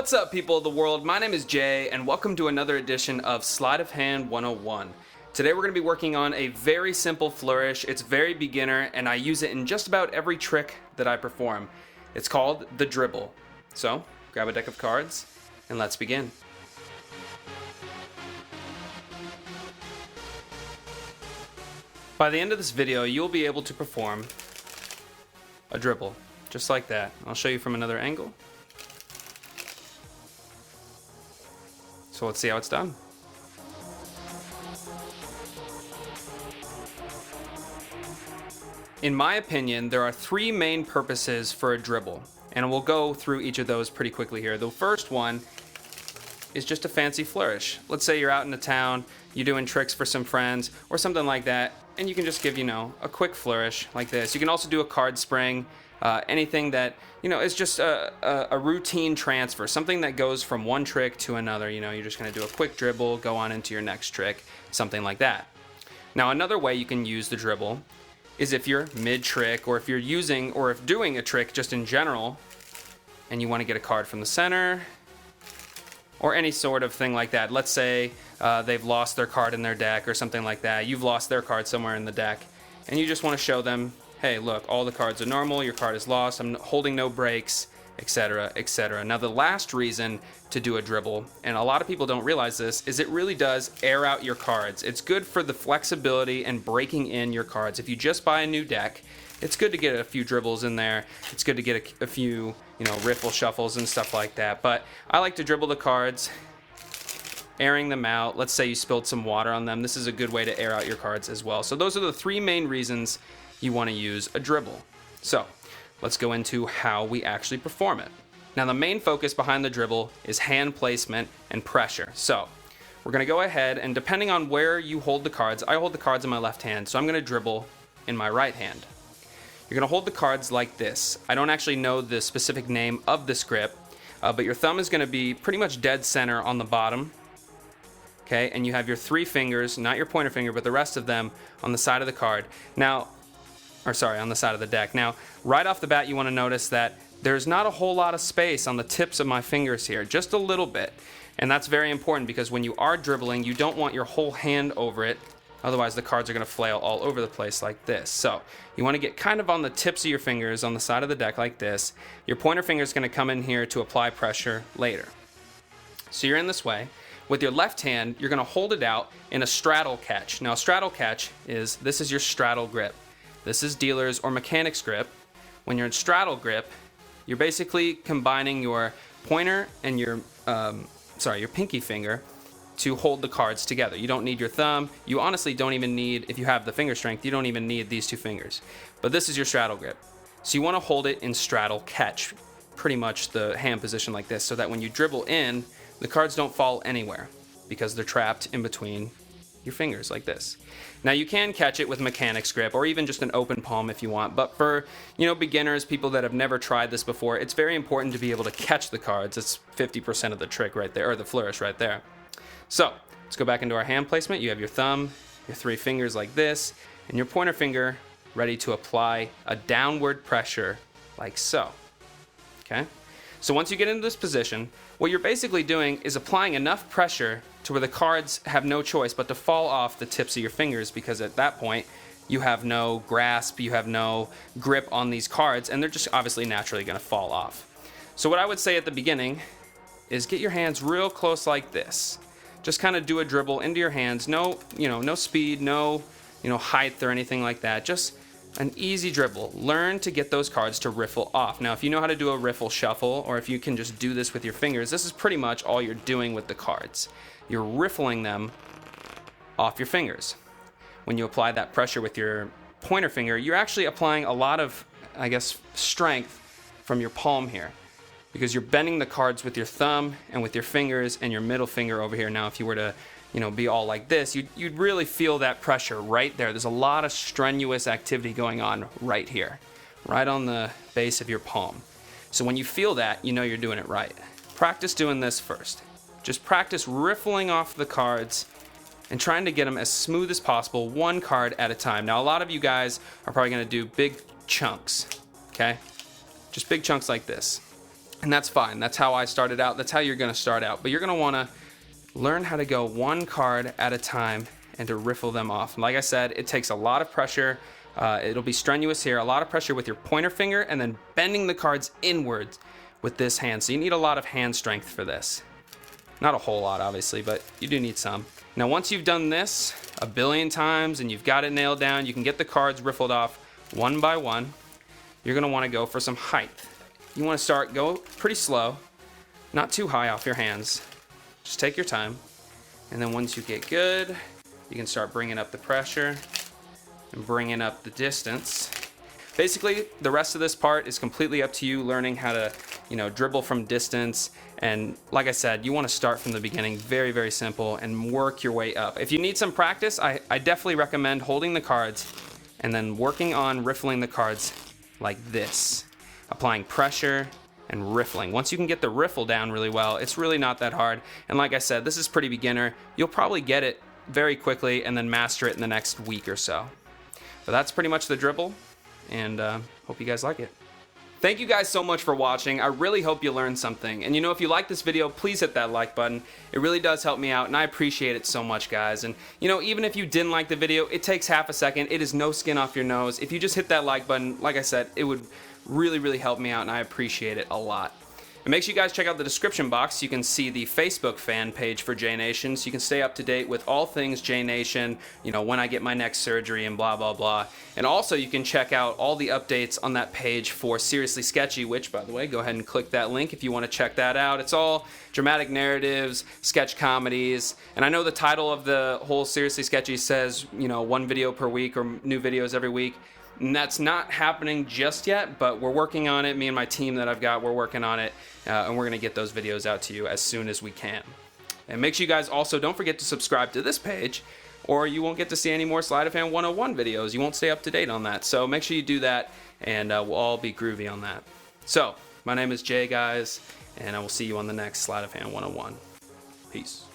What's up, people of the world? My name is Jay, and welcome to another edition of Sleight of Hand 101. Today we're going to be working on a very simple flourish. It's very beginner, and I use it in just about every trick that I perform. It's called the Dribble. So, grab a deck of cards, and let's begin. By the end of this video, you'll be able to perform a dribble, just like that. I'll show you from another angle. So let's see how it's done. In my opinion, there are three main purposes for a dribble, and we'll go through each of those pretty quickly here. The first one is just a fancy flourish. Let's say you're out in the town, you're doing tricks for some friends or something like that, and you can just give, a quick flourish like this. You can also do a card spring, anything that, is just a routine transfer, something that goes from one trick to another. You're just going to do a quick dribble, go on into your next trick, something like that. Now, another way you can use the dribble is if you're mid-trick, or if you're using, or if doing a trick just in general, and you want to get a card from the center, or any sort of thing like that. Let's say they've lost their card in their deck or something like that. You've lost their card somewhere in the deck, and you just want to show them, hey, look, all the cards are normal, your card is lost, I'm holding no breaks, etc., etc. Now, the last reason to do a dribble, and a lot of people don't realize this, is it really does air out your cards. It's good for the flexibility and breaking in your cards. If you just buy a new deck, it's good to get a few dribbles in there. It's good to get a few, riffle shuffles and stuff like that. But I like to dribble the cards, airing them out. Let's say you spilled some water on them. This is a good way to air out your cards as well. So those are the three main reasons you want to use a dribble. So let's go into how we actually perform it. Now, the main focus behind the dribble is hand placement and pressure. So we're going to go ahead, and depending on where you hold the cards, I hold the cards in my left hand, so I'm going to dribble in my right hand. You're going to hold the cards like this. I don't actually know the specific name of this grip, but your thumb is going to be pretty much dead center on the bottom. Okay, and you have your three fingers, not your pointer finger, but the rest of them on the side of the card. Now, on the side of the deck. Now, right off the bat, you want to notice that there's not a whole lot of space on the tips of my fingers here, just a little bit. And that's very important, because when you are dribbling, you don't want your whole hand over it. Otherwise, the cards are going to flail all over the place like this. So you want to get kind of on the tips of your fingers on the side of the deck like this. Your pointer finger is going to come in here to apply pressure later. So you're in this way. With your left hand, you're going to hold it out in a straddle catch. Now, a straddle catch this is your straddle grip. This is dealer's or mechanic's grip. When you're in straddle grip, you're basically combining your pointer and your pinky finger to hold the cards together. You don't need your thumb. You honestly don't even need, if you have the finger strength, you don't even need these two fingers. But this is your straddle grip. So you want to hold it in straddle catch, pretty much the hand position like this, so that when you dribble in, the cards don't fall anywhere because they're trapped in between your fingers like this. Now, you can catch it with mechanic's grip or even just an open palm if you want, but for beginners, people that have never tried this before, it's very important to be able to catch the cards. It's 50% of the trick right there, or the flourish right there. So let's go back into our hand placement. You have your thumb, your three fingers like this, and your pointer finger ready to apply a downward pressure like so. Okay? So once you get into this position, what you're basically doing is applying enough pressure to where the cards have no choice but to fall off the tips of your fingers, because at that point you have no grasp, you have no grip on these cards, and they're just obviously naturally going to fall off. So what I would say at the beginning is get your hands real close like this. Just kind of do a dribble into your hands. No speed, no height or anything like that. Just an easy dribble. Learn to get those cards to riffle off. Now, if you know how to do a riffle shuffle, or if you can just do this with your fingers, this is pretty much all you're doing with the cards. You're riffling them off your fingers. When you apply that pressure with your pointer finger, you're actually applying a lot of, strength from your palm here, because you're bending the cards with your thumb and with your fingers and your middle finger over here. Now, if you were to be all like this, you'd really feel that pressure right there. There's a lot of strenuous activity going on right here, right on the base of your palm. So when you feel that, you're doing it right. Practice doing this first. Just practice riffling off the cards and trying to get them as smooth as possible, one card at a time. Now, a lot of you guys are probably going to do big chunks, okay? Just big chunks like this. And that's fine. That's how I started out. That's how you're going to start out. But you're going to want to learn how to go one card at a time and to riffle them off. And like I said, it takes a lot of pressure. It'll be strenuous here. A lot of pressure with your pointer finger and then bending the cards inwards with this hand. So you need a lot of hand strength for this. Not a whole lot, obviously, but you do need some. Now, once you've done this a billion times and you've got it nailed down, you can get the cards riffled off one by one. You're going to want to go for some height. You want to go pretty slow, not too high off your hands. Just take your time. And then once you get good, you can start bringing up the pressure and bringing up the distance. Basically, the rest of this part is completely up to you, learning how to, dribble from distance. And like I said, you want to start from the beginning, very, very simple, and work your way up. If you need some practice, I definitely recommend holding the cards and then working on riffling the cards like this, applying pressure and riffling. Once you can get the riffle down really well, it's really not that hard. And like I said, this is pretty beginner. You'll probably get it very quickly and then master it in the next week or so. But that's pretty much the dribble, and hope you guys like it. Thank you guys so much for watching. I really hope you learned something. And if you like this video, please hit that like button. It really does help me out, and I appreciate it so much, guys. And even if you didn't like the video, it takes half a second. It is no skin off your nose. If you just hit that like button, like I said, it would really, really help me out, and I appreciate it a lot. And make sure you guys check out the description box. You can see the Facebook fan page for J Nation, so you can stay up to date with all things J Nation, when I get my next surgery and blah, blah, blah. And also you can check out all the updates on that page for Seriously Sketchy, which, by the way, go ahead and click that link if you want to check that out. It's all dramatic narratives, sketch comedies, and I know the title of the whole Seriously Sketchy says, one video per week or new videos every week. And that's not happening just yet, but we're working on it. Me and my team that I've got, we're working on it, and we're going to get those videos out to you as soon as we can. And make sure you guys also don't forget to subscribe to this page, or you won't get to see any more Sleight of Hand 101 videos. You won't stay up to date on that. So make sure you do that, and we'll all be groovy on that. So, my name is Jay, guys, and I will see you on the next Sleight of Hand 101. Peace.